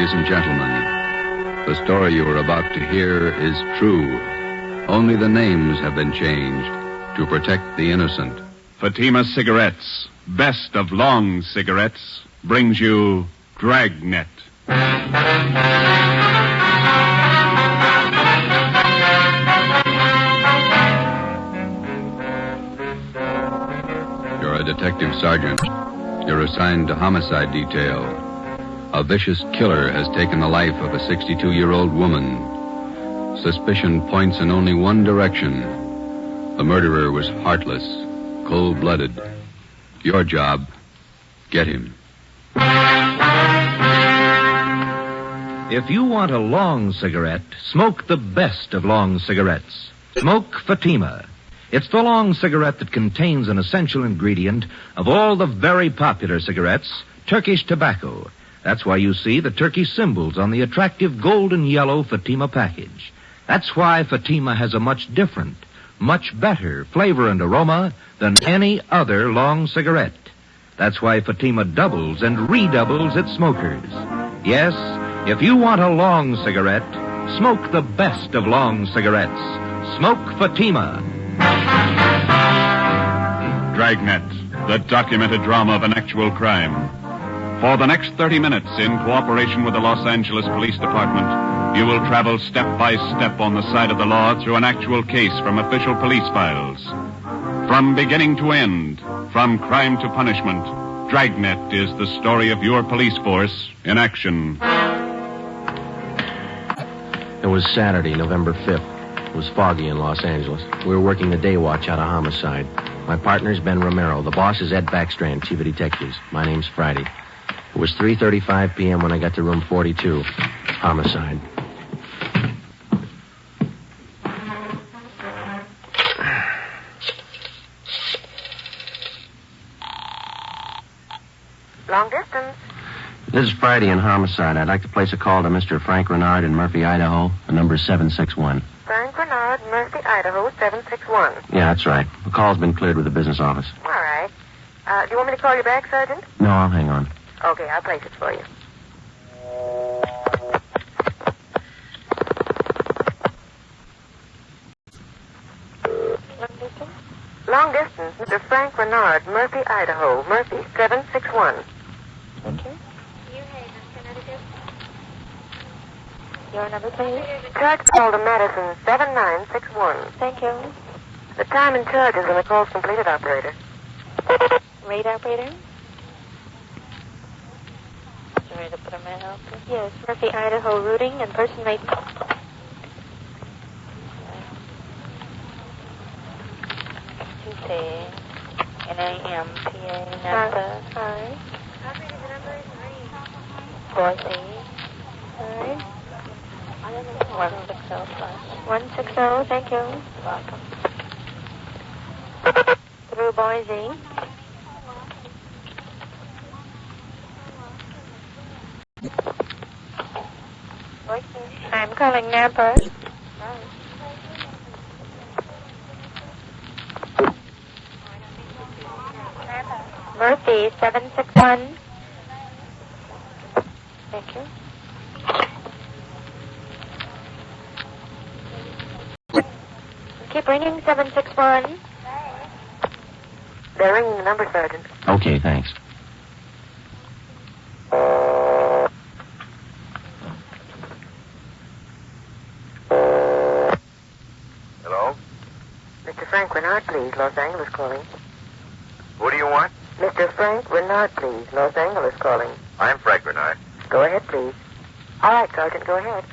Ladies and gentlemen, the story you are about to hear is true. Only the names have been changed to protect the innocent. Fatima Cigarettes, best of long cigarettes, brings you Dragnet. You're a detective sergeant. You're assigned to homicide detail. A vicious killer has taken the life of a 62-year-old woman. Suspicion points in only one direction. The murderer was heartless, cold-blooded. Your job, get him. If you want a long cigarette, smoke the best of long cigarettes. Smoke Fatima. It's the long cigarette that contains an essential ingredient of all the very popular cigarettes, Turkish tobacco. That's why you see the Turkish symbols on the attractive golden yellow Fatima package. That's why Fatima has a much different, much better flavor and aroma than any other long cigarette. That's why Fatima doubles and redoubles its smokers. Yes, if you want a long cigarette, smoke the best of long cigarettes. Smoke Fatima. Dragnet, the documented drama of an actual crime. For the next 30 minutes, in cooperation with the Los Angeles Police Department, you will travel step by step on the side of the law through an actual case from official police files. From beginning to end, from crime to punishment, Dragnet is the story of your police force in action. It was Saturday, November 5th. It was foggy in Los Angeles. We were working the day watch out of homicide. My partner's Ben Romero. The boss is Ed Backstrand, chief of detectives. My name's Friday. It was 3:35 p.m. when I got to room 42. Homicide. Long distance. This is Friday in homicide. I'd like to place a call to Mr. Frank Renard in Murphy, Idaho. The number is 761. Frank Renard, Murphy, Idaho, 761. Yeah, that's right. The call's been cleared with the business office. All right. Do you want me to call you back, Sergeant? No, I'll hang on. Okay, I'll place it for you. Long distance, Mr. Frank Renard, Murphy, Idaho. Murphy, 761. Thank you. New Haven, Connecticut. Your number, please. Charge call to Madison, 7961. Thank you. The time and charges when the call's completed, operator. Rate, operator. Ready to put a man out? Yes, Murphy, Idaho, routing and person made. N-A-M-P-A, Napa. Hi. Operator, the number is 4C. Hi. 160, thank you. Welcome. Through Boise. I'm calling Napa. Murphy, 761. Thank you. Keep ringing, 761. They're ringing the number, Sergeant. Okay, thanks. Hello? Mr. Frank Renard, please. Los Angeles calling. Who do you want? Mr. Frank Renard, please. Los Angeles calling. I'm Frank Renard. Go ahead, please. All right, Sergeant, go ahead.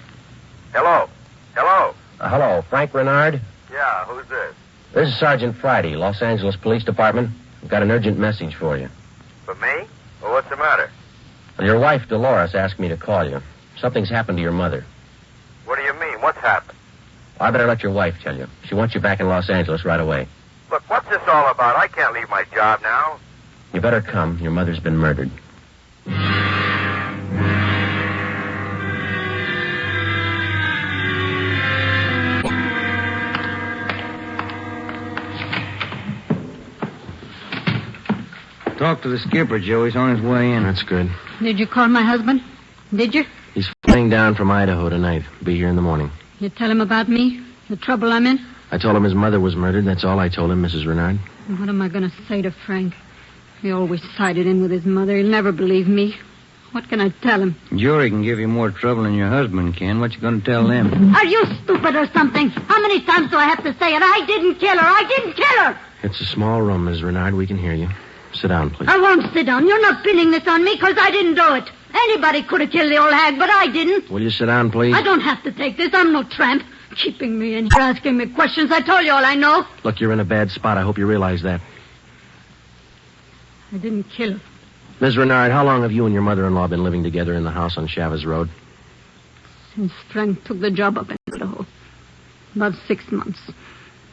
Hello? Hello? Hello, Frank Renard? Yeah, who's this? This is Sergeant Friday, Los Angeles Police Department. I've got an urgent message for you. For me? Well, what's the matter? Your wife, Dolores, asked me to call you. Something's happened to your mother. What do you mean? What's happened? I better let your wife tell you. She wants you back in Los Angeles right away. Look, what's this all about? I can't leave my job now. You better come. Your mother's been murdered. Talk to the skipper, Joe. He's on his way in. That's good. Did you call my husband? Did you? He's Flying down from Idaho tonight. Be here in the morning. You tell him about me? The trouble I'm in? I told him his mother was murdered. That's all I told him, Mrs. Renard. What am I going to say to Frank? He always sided in with his mother. He'll never believe me. What can I tell him? Jory can give you more trouble than your husband can. What you going to tell them? Are you stupid or something? How many times do I have to say it? I didn't kill her. I didn't kill her. It's a small room, Ms. Renard. We can hear you. Sit down, please. I won't sit down. You're not pinning this on me because I didn't do it. Anybody could have killed the old hag, but I didn't. Will you sit down, please? I don't have to take this. I'm no tramp. Keeping me in here, asking me questions. I told you all I know. Look, you're in a bad spot. I hope you realize that. I didn't kill her. Ms. Renard, how long have you and your mother-in-law been living together in the house on Chavez Road? Since Frank took the job up in Idaho. About 6 months.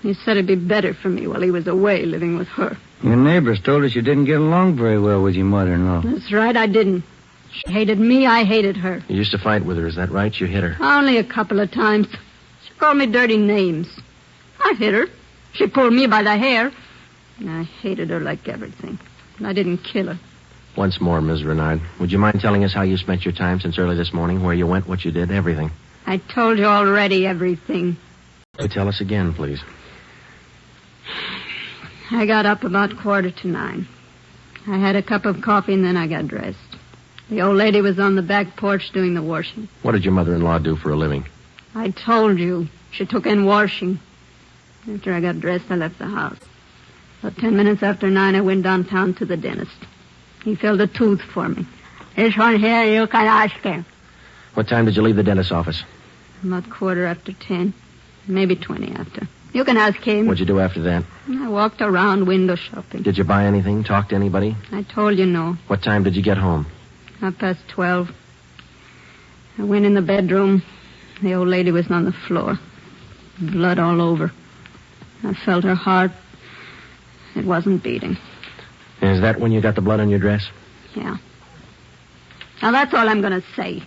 He said it'd be better for me while he was away living with her. Your neighbors told us you didn't get along very well with your mother-in-law. That's right, I didn't. She hated me, I hated her. You used to fight with her, is that right? You hit her. Only a couple of times. She called me dirty names. I hit her. She pulled me by the hair. And I hated her like everything. And I didn't kill her. Once more, Ms. Renard, would you mind telling us how you spent your time since early this morning, where you went, what you did, everything? I told you already everything. Tell us again, please. I got up about 9:15. I had a cup of coffee and then I got dressed. The old lady was on the back porch doing the washing. What did your mother-in-law do for a living? I told you. She took in washing. After I got dressed, I left the house. About 10 minutes after 9, I went downtown to the dentist. He filled a tooth for me. This one here, you can ask him. What time did you leave the dentist's office? About 10:15. Maybe 20 after. You can ask him. What'd you do after that? I walked around window shopping. Did you buy anything? Talk to anybody? I told you no. What time did you get home? 12:30. I went in the bedroom. The old lady was on the floor. Blood all over. I felt her heart. It wasn't beating. Is that when you got the blood on your dress? Yeah. Now, that's all I'm going to say.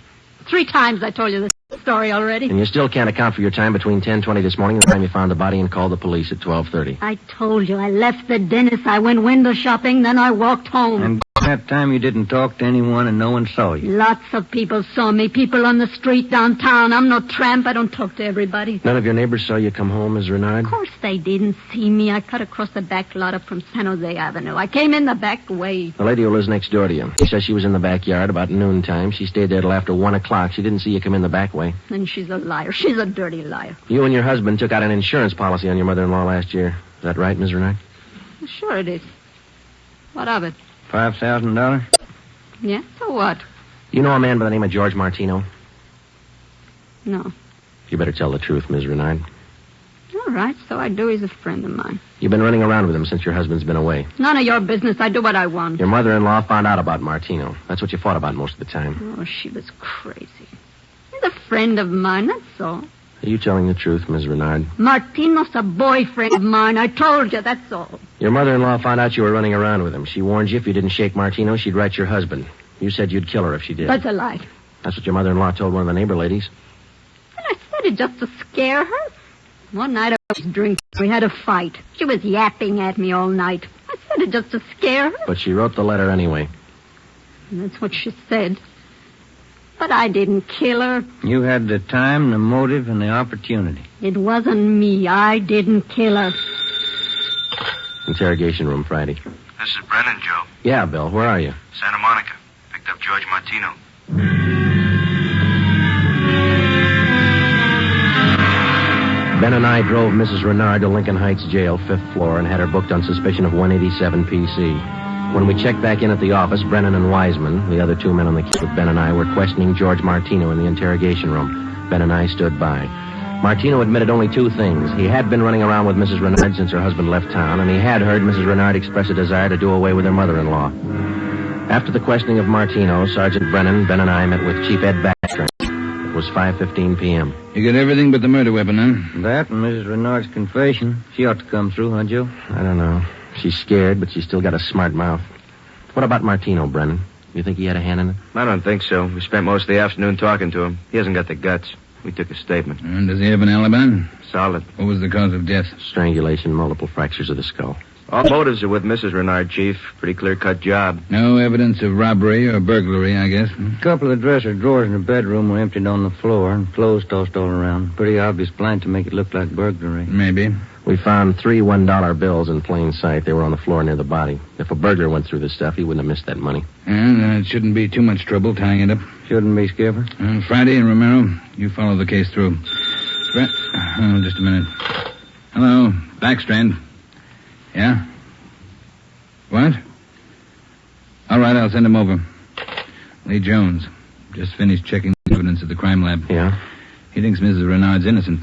3 times I told you this story already. And you still can't account for your time between 10:20 this morning and the time you found the body and called the police at 12:30. I told you. I left the dentist. I went window shopping. Then I walked home. And that time you didn't talk to anyone and no one saw you. Lots of people saw me. People on the street downtown. I'm no tramp. I don't talk to everybody. None of your neighbors saw you come home, Ms. Renard? Of course they didn't see me. I cut across the back lot up from San Jose Avenue. I came in the back way. The lady who lives next door to you. She says she was in the backyard about noontime. She stayed there till after 1 o'clock. She didn't see you come in the back way. And she's a liar. She's a dirty liar. You and your husband took out an insurance policy on your mother-in-law last year. Is that right, Ms. Renard? Sure it is. What of it? $5,000? Yeah, so what? You know a man by the name of George Martino? No. You better tell the truth, Ms. Renard. All right, so I do. He's a friend of mine. You've been running around with him since your husband's been away. None of your business. I do what I want. Your mother-in-law found out about Martino. That's what you fought about most of the time. Oh, she was crazy. He's a friend of mine, that's all. Are you telling the truth, Ms. Renard? Martino's a boyfriend of mine. I told you, that's all. Your mother-in-law found out you were running around with him. She warned you if you didn't shake Martino, she'd write your husband. You said you'd kill her if she did. That's a lie. That's what your mother-in-law told one of the neighbor ladies. And I said it just to scare her. One night I was drinking. We had a fight. She was yapping at me all night. I said it just to scare her. But she wrote the letter anyway. And that's what she said. But I didn't kill her. You had the time, the motive, and the opportunity. It wasn't me. I didn't kill her. Interrogation room, Friday. This is Brennan, Joe. Yeah, Bill. Where are you? Santa Monica. Picked up George Martino. Ben and I drove Mrs. Renard to Lincoln Heights Jail, 5th floor, and had her booked on suspicion of 187 PC. When we checked back in at the office, Brennan and Wiseman, the other 2 men on the case with Ben and I, were questioning George Martino in the interrogation room. Ben and I stood by. Martino admitted only 2 things. He had been running around with Mrs. Renard since her husband left town, and he had heard Mrs. Renard express a desire to do away with her mother-in-law. After the questioning of Martino, Sergeant Brennan, Ben and I met with Chief Ed Backstrand. It was 5:15 p.m. You got everything but the murder weapon, huh? That and Mrs. Renard's confession. She ought to come through, huh, Joe? I don't know. She's scared, but she's still got a smart mouth. What about Martino, Brennan? You think he had a hand in it? I don't think so. We spent most of the afternoon talking to him. He hasn't got the guts. We took a statement. And does he have an alibi? Solid. What was the cause of death? Strangulation, multiple fractures of the skull. All motives are with Mrs. Renard, Chief. Pretty clear-cut job. No evidence of robbery or burglary, I guess. A couple of dresser drawers in the bedroom were emptied on the floor and clothes tossed all around. Pretty obvious plan to make it look like burglary. Maybe. We found 3 $1 bills in plain sight. They were on the floor near the body. If a burglar went through the stuff, he wouldn't have missed that money. And it shouldn't be too much trouble tying it up. Shouldn't be, Skipper. Friday and Romero, you follow the case through. Just a minute. Hello, Backstrand. Yeah? What? All right, I'll send him over. Lee Jones. Just finished checking the evidence at the crime lab. Yeah? He thinks Mrs. Renard's innocent.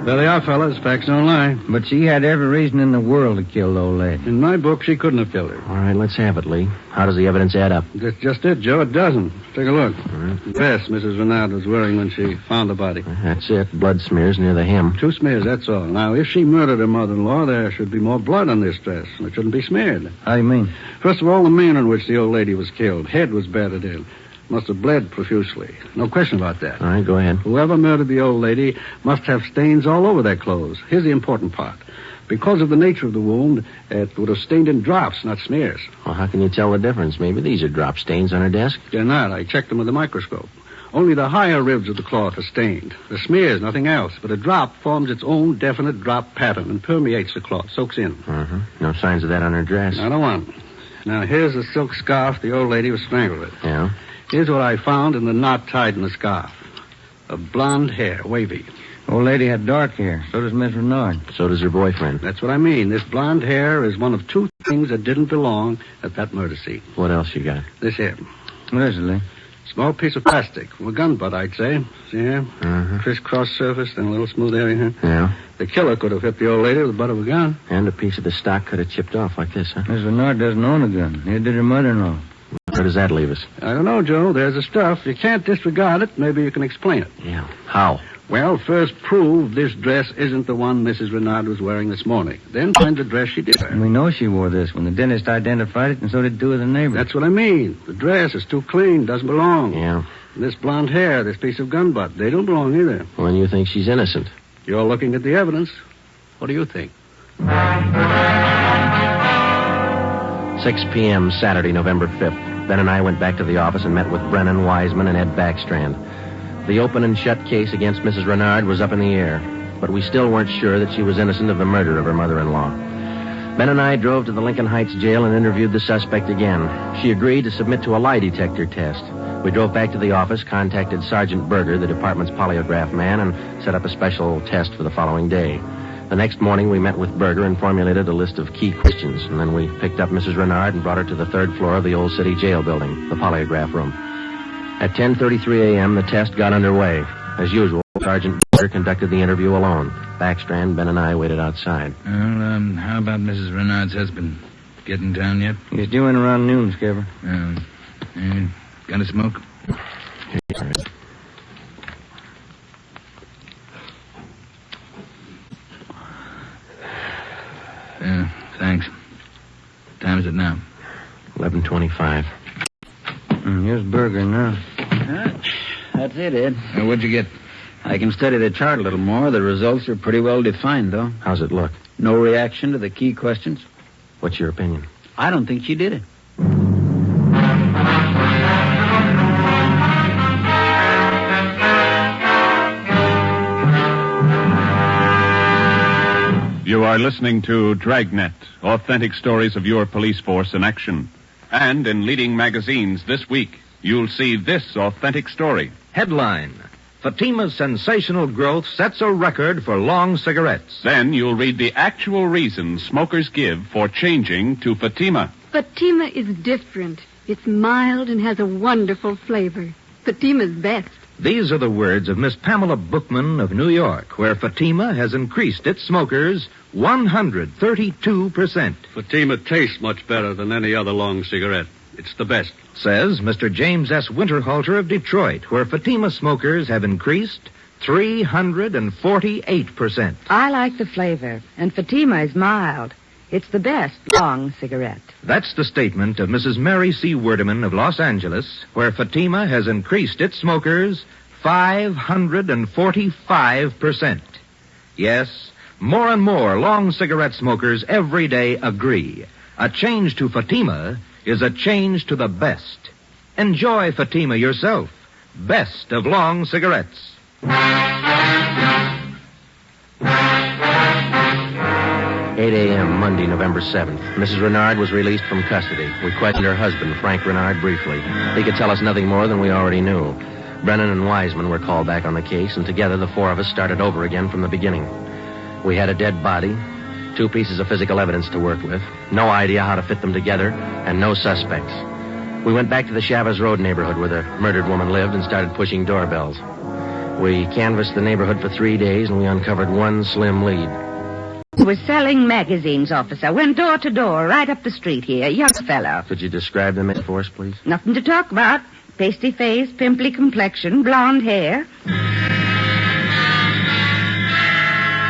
There they are, fellas. Facts don't lie. But she had every reason in the world to kill the old lady. In my book, she couldn't have killed her. All right, let's have it, Lee. How does the evidence add up? That's just it, Joe. It doesn't. Take a look. All right. The dress Mrs. Renard was wearing when she found the body. That's it. Blood smears near the hem. 2 smears, that's all. Now, if she murdered her mother-in-law, there should be more blood on this dress, and it shouldn't be smeared. How do you mean? First of all, the manner in which the old lady was killed. Head was battered in. Must have bled profusely. No question about that. All right, go ahead. Whoever murdered the old lady must have stains all over their clothes. Here's the important part. Because of the nature of the wound, it would have stained in drops, not smears. Well, how can you tell the difference? Maybe these are drop stains on her desk. They're not. I checked them with a microscope. Only the higher ribs of the cloth are stained. The smears, nothing else. But a drop forms its own definite drop pattern and permeates the cloth, soaks in. Uh-huh. No signs of that on her dress. Not a one. Now, here's the silk scarf the old lady was strangled with. Yeah? Here's what I found in the knot tied in the scarf. A blonde hair, wavy. Old lady had dark hair. So does Miss Renard. So does her boyfriend. That's what I mean. This blonde hair is one of 2 things that didn't belong at that murder scene. What else you got? This here. What is it, Lee? Small piece of plastic. From a gun butt, I'd say. See here? Uh-huh. Crisscross surface, then a little smooth area here. Yeah? The killer could have hit the old lady with the butt of a gun. And a piece of the stock could have chipped off like this, huh? Miss Renard doesn't own a gun. Neither did her mother-in-law. Where does that leave us? I don't know, Joe. There's the stuff. You can't disregard it. Maybe you can explain it. Yeah. How? Well, first prove this dress isn't the one Mrs. Renard was wearing this morning. Then find the dress she did wear. We know she wore this when the dentist identified it, and so did 2 of the neighbors. That's what I mean. The dress is too clean, doesn't belong. Yeah. This blonde hair, this piece of gun butt, they don't belong either. Well, then you think she's innocent? You're looking at the evidence. What do you think? 6 p.m. Saturday, November 5th. Ben and I went back to the office and met with Brennan, Wiseman, and Ed Backstrand. The open and shut case against Mrs. Renard was up in the air, but we still weren't sure that she was innocent of the murder of her mother-in-law. Ben and I drove to the Lincoln Heights jail and interviewed the suspect again. She agreed to submit to a lie detector test. We drove back to the office, contacted Sergeant Berger, the department's polygraph man, and set up a special test for the following day. The next morning, we met with Berger and formulated a list of key questions, and then we picked up Mrs. Renard and brought her to the 3rd floor of the Old City Jail building, the polygraph room. At 10:33 a.m., the test got underway. As usual, Sergeant Berger conducted the interview alone. Backstrand, Ben, and I waited outside. Well, how about Mrs. Renard's husband? Get in town yet? He's due in around noon, Skipper. Got a smoke? Thanks. Time is it now? 11:25. Here's Berger now. That's it, Ed. What'd you get? I can study the chart a little more. The results are pretty well defined, though. How's it look? No reaction to the key questions. What's your opinion? I don't think she did it. You are listening to Dragnet, authentic stories of your police force in action. And in leading magazines this week, you'll see this authentic story. Headline: Fatima's sensational growth sets a record for long cigarettes. Then you'll read the actual reasons smokers give for changing to Fatima. Fatima is different. It's mild and has a wonderful flavor. Fatima's best. These are the words of Miss Pamela Bookman of New York, where Fatima has increased its smokers 132%. Fatima tastes much better than any other long cigarette. It's the best. Says Mr. James S. Winterhalter of Detroit, where Fatima smokers have increased 348%. I like the flavor, and Fatima is mild. It's the best long cigarette. That's the statement of Mrs. Mary C. Werdeman of Los Angeles, where Fatima has increased its smokers 545%. Yes, more and more long cigarette smokers every day agree. A change to Fatima is a change to the best. Enjoy Fatima yourself. Best of long cigarettes. 8 a.m., Monday, November 7th. Mrs. Renard was released from custody. We questioned her husband, Frank Renard, briefly. He could tell us nothing more than we already knew. Brennan and Wiseman were called back on the case, and together the four of us started over again from the beginning. We had a dead body, 2 pieces of physical evidence to work with, no idea how to fit them together, and no suspects. We went back to the Chavez Road neighborhood where the murdered woman lived and started pushing doorbells. We canvassed the neighborhood for 3 days, and we uncovered one slim lead. He was selling magazines, officer. Went door to door, right up the street here. Young fellow. Could you describe the man for us, please? Nothing to talk about. Pasty face, pimply complexion, blonde hair.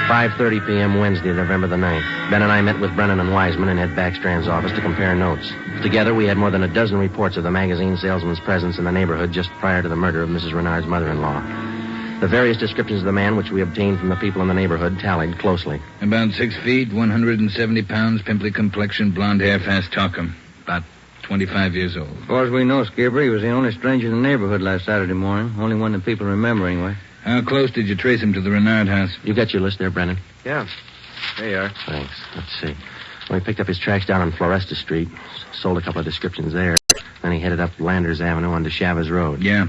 5:30 p.m. Wednesday, November the 9th. Ben and I met with Brennan and Wiseman in Ed Backstrand's office to compare notes. Together, we had more than a dozen reports of the magazine salesman's presence in the neighborhood just prior to the murder of Mrs. Renard's mother-in-law. The various descriptions of the man which we obtained from the people in the neighborhood tallied closely. About 6 feet, 170 pounds, pimply complexion, blonde hair, fast talker. About 25 years old. As far as we know, Skipper, he was the only stranger in the neighborhood last Saturday morning. Only one that people remember, anyway. How close did you trace him to the Renard house? You got your list there, Brennan? Yeah. There you are. Thanks. Let's see. Well, he picked up his tracks down on Floresta Street, sold a couple of descriptions there. Then he headed up Landers Avenue onto Chavez Road. Yeah.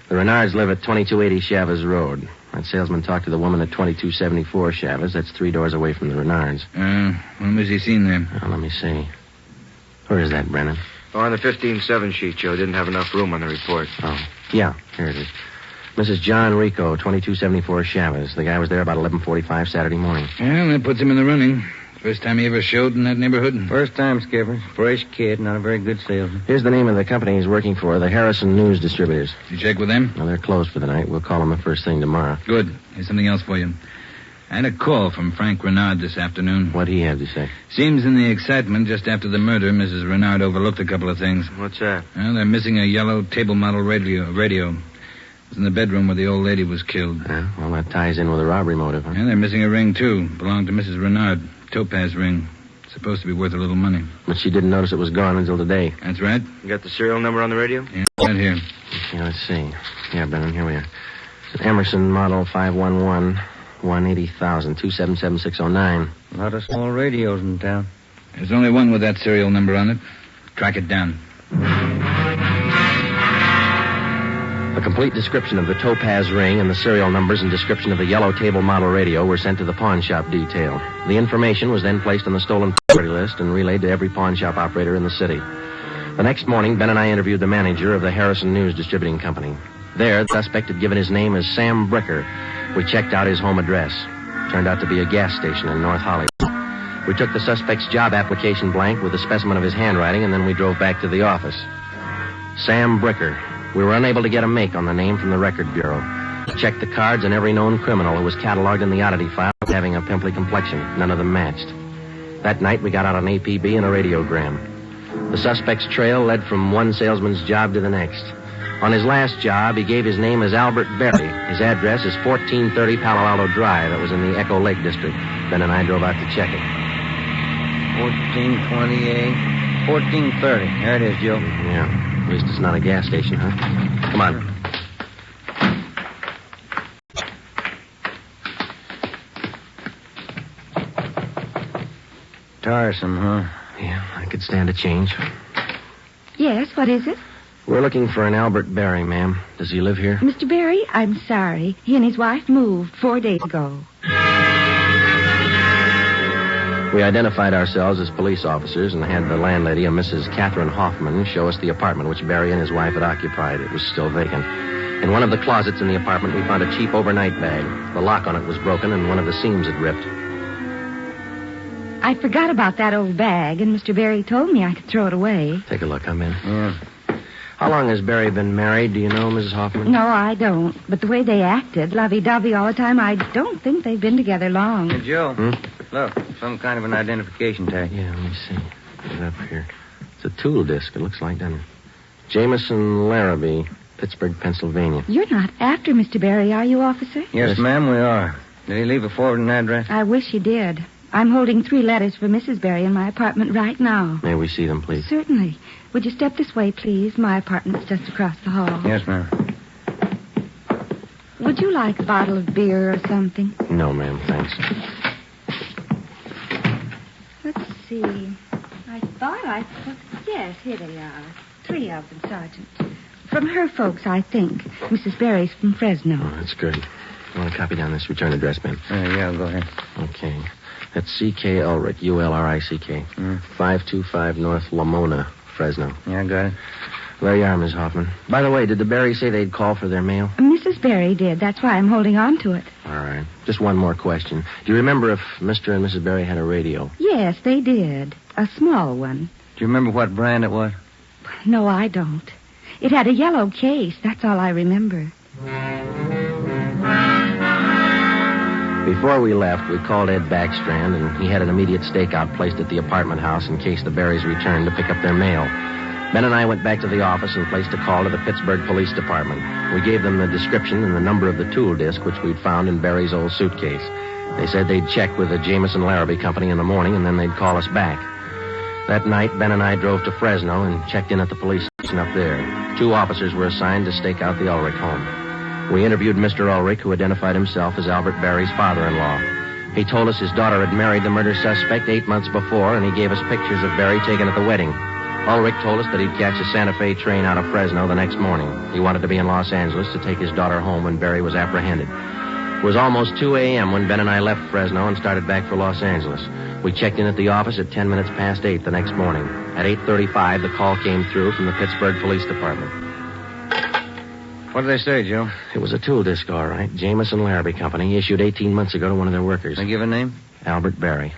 The Renards live at 2280 Chavez Road. That salesman talked to the woman at 2274 Chavez. That's 3 doors away from the Renards. When was he seen there? Oh, let me see. Where is that, Brennan? Oh, on the 15-7 sheet, Joe. Didn't have enough room on the report. Oh, yeah. Here it is. Mrs. John Rico, 2274 Chavez. The guy was there about 11:45 Saturday morning. Well, that puts him in the running. First time he ever showed in that neighborhood? First time, Skipper. Fresh kid, not a very good salesman. Here's the name of the company he's working for, the Harrison News Distributors. You check with them? Well, they're closed for the night. We'll call them the first thing tomorrow. Good. Here's something else for you. I had a call from Frank Renard this afternoon. What'd he have to say? Seems in the excitement just after the murder, Mrs. Renard overlooked a couple of things. What's that? Well, they're missing a yellow table model radio. It was in the bedroom where the old lady was killed. Well, that ties in with a robbery motive, huh? And they're missing a ring, too. Belonged to Mrs. Renard. Topaz ring. Supposed to be worth a little money. But she didn't notice it was gone until today. That's right. You got the serial number on the radio? Yeah, right here. Yeah, let's see. Yeah, Brennan, here we are. It's an Emerson model 511, 180,000, 277609. A lot of small radios in town. There's only one with that serial number on it. Track it down. A complete description of the Topaz ring and the serial numbers and description of the yellow table model radio were sent to the pawn shop detail. The information was then placed on the stolen property list and relayed to every pawn shop operator in the city. The next morning, Ben and I interviewed the manager of the Harrison News Distributing Company. There, the suspect had given his name as Sam Bricker. We checked out his home address. Turned out to be a gas station in North Hollywood. We took the suspect's job application blank with a specimen of his handwriting, and then we drove back to the office. Sam Bricker. We were unable to get a make on the name from the Record Bureau. We checked the cards and every known criminal who was cataloged in the oddity file having a pimply complexion. None of them matched. That night, we got out an APB and a radiogram. The suspect's trail led from one salesman's job to the next. On his last job, he gave his name as Albert Berry. His address is 1430 Palo Alto Drive. That was in the Echo Lake District. Ben and I drove out to check it. 1428, 1430. There it is, Joe. Yeah. At least it's not a gas station, huh? Come on. Tiresome, huh? Yeah, I could stand a change. Yes, what is it? We're looking for an Albert Berry, ma'am. Does he live here? Mr. Berry, I'm sorry. He and his wife moved 4 days ago. We identified ourselves as police officers and had the landlady, a Mrs. Catherine Hoffman, show us the apartment which Berry and his wife had occupied. It was still vacant. In one of the closets in the apartment, we found a cheap overnight bag. The lock on it was broken and one of the seams had ripped. I forgot about that old bag, and Mr. Berry told me I could throw it away. Take a look. I'm in. Yeah. How long has Berry been married? Do you know, Mrs. Hoffman? No, I don't. But the way they acted, lovey-dovey all the time, I don't think they've been together long. Hey, Joe. Look, some kind of an identification tag. Yeah, let me see. Get it up here. It's a tool disc, it looks like, doesn't it? Jameson Larrabee, Pittsburgh, Pennsylvania. You're not after Mr. Barry, are you, officer? Yes, ma'am, we are. Did he leave a forwarding address? I wish he did. I'm holding 3 letters for Mrs. Barry in my apartment right now. May we see them, please? Certainly. Would you step this way, please? My apartment's just across the hall. Yes, ma'am. Would you like a bottle of beer or something? No, ma'am, thanks. Let's see. I thought I put... Yes, here they are. 3 of them, Sergeant. From her folks, I think. Mrs. Barry's from Fresno. Oh, that's good. You want to copy down this return address, Ben? Yeah, go ahead. Okay. That's C.K. Ulrich, U-L-R-I-C-K. 525 North Lamona, Fresno. Yeah, I got it. There you are, Miss Hoffman. By the way, did the Barrys say they'd call for their mail? Mrs. Barry did. That's why I'm holding on to it. All right. Just one more question. Do you remember if Mr. and Mrs. Barry had a radio? Yes, they did. A small one. Do you remember what brand it was? No, I don't. It had a yellow case. That's all I remember. Before we left, we called Ed Backstrand, and he had an immediate stakeout placed at the apartment house in case the Barrys returned to pick up their mail. Ben and I went back to the office and placed a call to the Pittsburgh Police Department. We gave them the description and the number of the tool disc which we'd found in Barry's old suitcase. They said they'd check with the Jameson Larrabee Company in the morning, and then they'd call us back. That night, Ben and I drove to Fresno and checked in at the police station up there. 2 officers were assigned to stake out the Ulrich home. We interviewed Mr. Ulrich, who identified himself as Albert Barry's father-in-law. He told us his daughter had married the murder suspect 8 months before, and he gave us pictures of Barry taken at the wedding. Ulrich told us that he'd catch a Santa Fe train out of Fresno the next morning. He wanted to be in Los Angeles to take his daughter home when Barry was apprehended. It was almost 2 a.m. when Ben and I left Fresno and started back for Los Angeles. We checked in at the office at 10 minutes past 8 the next morning. At 8:35, the call came through from the Pittsburgh Police Department. What did they say, Joe? It was a tool disc, all right. Jameson Larrabee Company, issued 18 months ago to one of their workers. They give a name? Albert Barry.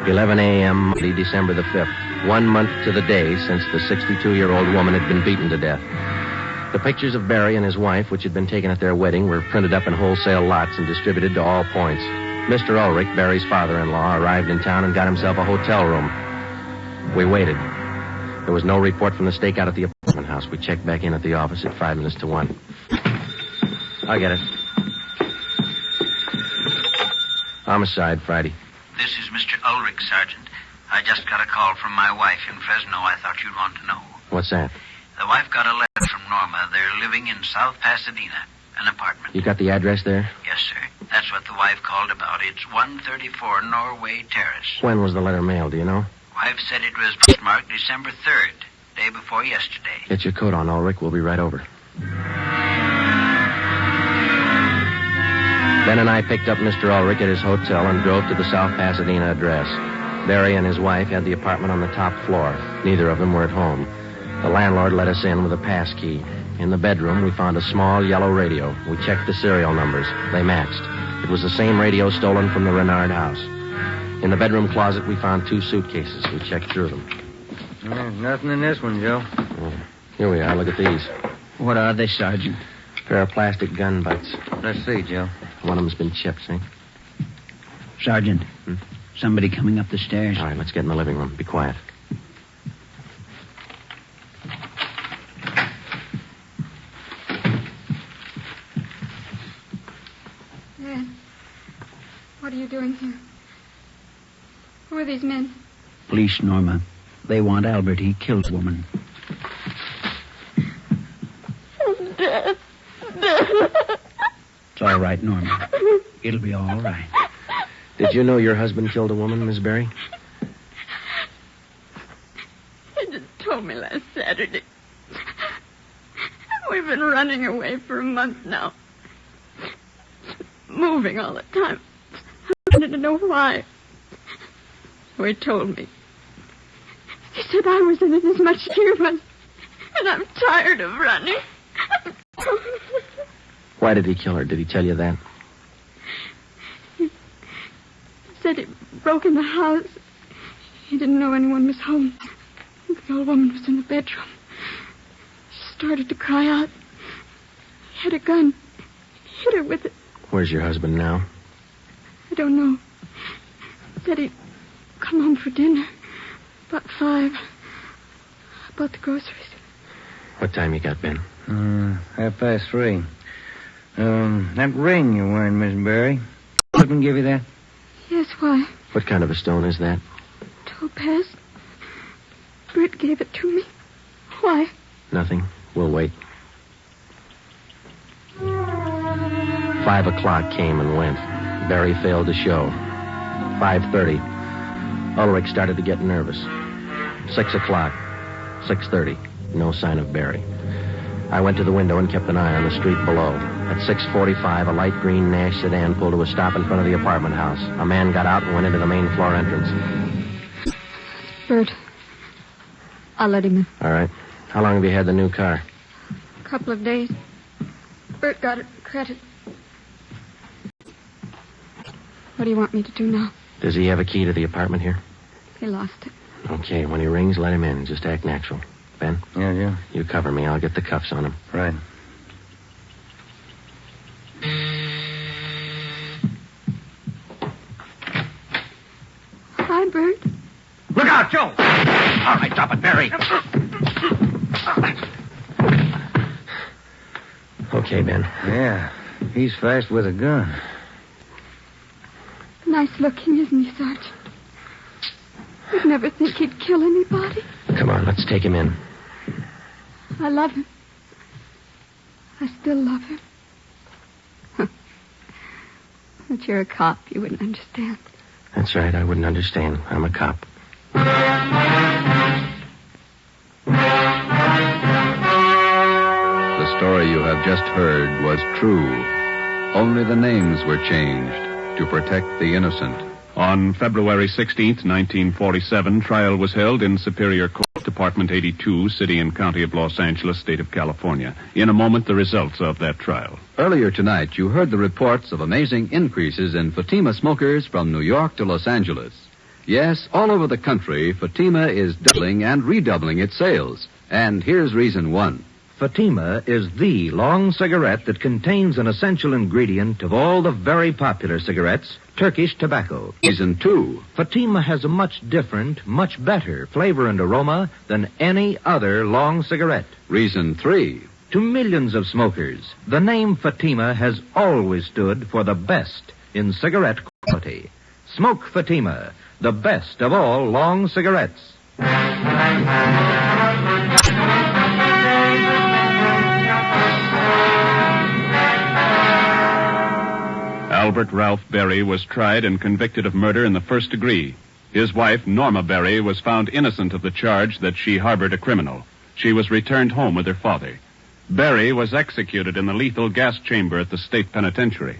11 a.m. Monday, December the 5th. 1 month to the day since the 62-year-old woman had been beaten to death. The pictures of Barry and his wife, which had been taken at their wedding, were printed up in wholesale lots and distributed to all points. Mr. Ulrich, Barry's father-in-law, arrived in town and got himself a hotel room. We waited. There was no report from the stakeout at the apartment house. We checked back in at the office at 5 minutes to 1. I'll get it. Homicide, Friday. This is Mr. Ulrich, Sergeant. I just got a call from my wife in Fresno. I thought you'd want to know. What's that? The wife got a letter from Norma. They're living in South Pasadena, an apartment. You got the address there? Yes, sir. That's what the wife called about. It's 134 Norway Terrace. When was the letter mailed, do you know? Wife said it was postmarked December 3rd, day before yesterday. Get your coat on, Ulrich. We'll be right over. Ben and I picked up Mr. Ulrich at his hotel and drove to the South Pasadena address. Barry and his wife had the apartment on the top floor. Neither of them were at home. The landlord let us in with a pass key. In the bedroom, we found a small yellow radio. We checked the serial numbers. They matched. It was the same radio stolen from the Renard house. In the bedroom closet, we found 2 suitcases. We checked through them. Nothing in this one, Joe. Here we are. Look at these. What are they, Sergeant? A pair of plastic gun butts. Let's see, Joe. One of them's been chipped, see? Sergeant, somebody coming up the stairs. All right, let's get in the living room. Be quiet. Dad, what are you doing here? Who are these men? Police, Norma. They want Albert. He killed a woman. Dad. It's all right, Norma. It'll be all right. Did you know your husband killed a woman, Miss Barry? He just told me last Saturday. We've been running away for a month now. Moving all the time. I wanted to know why. So he told me. He said I was in it as much as he was. And I'm tired of running. Why did he kill her? Did he tell you that? He said he broke in the house. He didn't know anyone was home. The old woman was in the bedroom. She started to cry out. He had a gun. He hit her with it. Where's your husband now? I don't know. He said he'd come home for dinner. About 5. I bought the groceries. What time you got, Ben? 3:30. That ring you're wearing, Miss Berry. Couldn't give you that? Yes, why? What kind of a stone is that? Topaz. Britt gave it to me. Why? Nothing. We'll wait. 5 o'clock came and went. Barry failed to show. 5:30. Ulrich started to get nervous. 6 o'clock. 6:30. No sign of Barry. I went to the window and kept an eye on the street below. At 6:45, a light green Nash sedan pulled to a stop in front of the apartment house. A man got out and went into the main floor entrance. Bert. I'll let him in. All right. How long have you had the new car? A couple of days. Bert got it credit. What do you want me to do now? Does he have a key to the apartment here? He lost it. Okay, when he rings, let him in. Just act natural. Ben? Yeah. You cover me. I'll get the cuffs on him. Right. Hi, Bert. Look out, Joe! All right, drop it, Barry. Okay, Ben. Yeah. He's fast with a gun. Nice looking, isn't he, Sergeant? You'd never think he'd kill anybody. Come on, let's take him in. I love him. I still love him. But you're a cop. You wouldn't understand. That's right. I wouldn't understand. I'm a cop. The story you have just heard was true. Only the names were changed to protect the innocent. On February 16th, 1947, trial was held in Superior Court, Department 82, City and County of Los Angeles, State of California. In a moment, the results of that trial. Earlier tonight, you heard the reports of amazing increases in Fatima smokers from New York to Los Angeles. Yes, all over the country, Fatima is doubling and redoubling its sales. And here's reason one. Fatima is the long cigarette that contains an essential ingredient of all the very popular cigarettes, Turkish tobacco. Reason two. Fatima has a much different, much better flavor and aroma than any other long cigarette. Reason three. To millions of smokers, the name Fatima has always stood for the best in cigarette quality. Smoke Fatima, the best of all long cigarettes. Albert Ralph Berry was tried and convicted of murder in the first degree. His wife, Norma Berry, was found innocent of the charge that she harbored a criminal. She was returned home with her father. Berry was executed in the lethal gas chamber at the state penitentiary.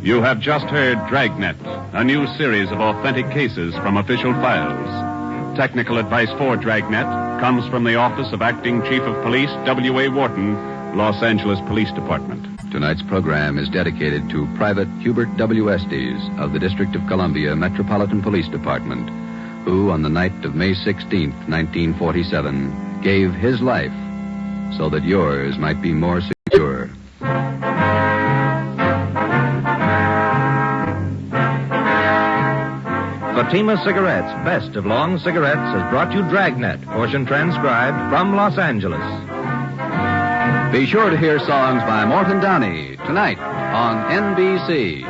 You have just heard Dragnet, a new series of authentic cases from official files. Technical advice for Dragnet comes from the Office of Acting Chief of Police W.A. Wharton, Los Angeles Police Department. Tonight's program is dedicated to Private Hubert W. Estes of the District of Columbia Metropolitan Police Department, who on the night of May 16th, 1947, gave his life so that yours might be more secure. Fatima Cigarettes, best of long cigarettes, has brought you Dragnet, portion transcribed from Los Angeles. Be sure to hear songs by Morton Downey tonight on NBC.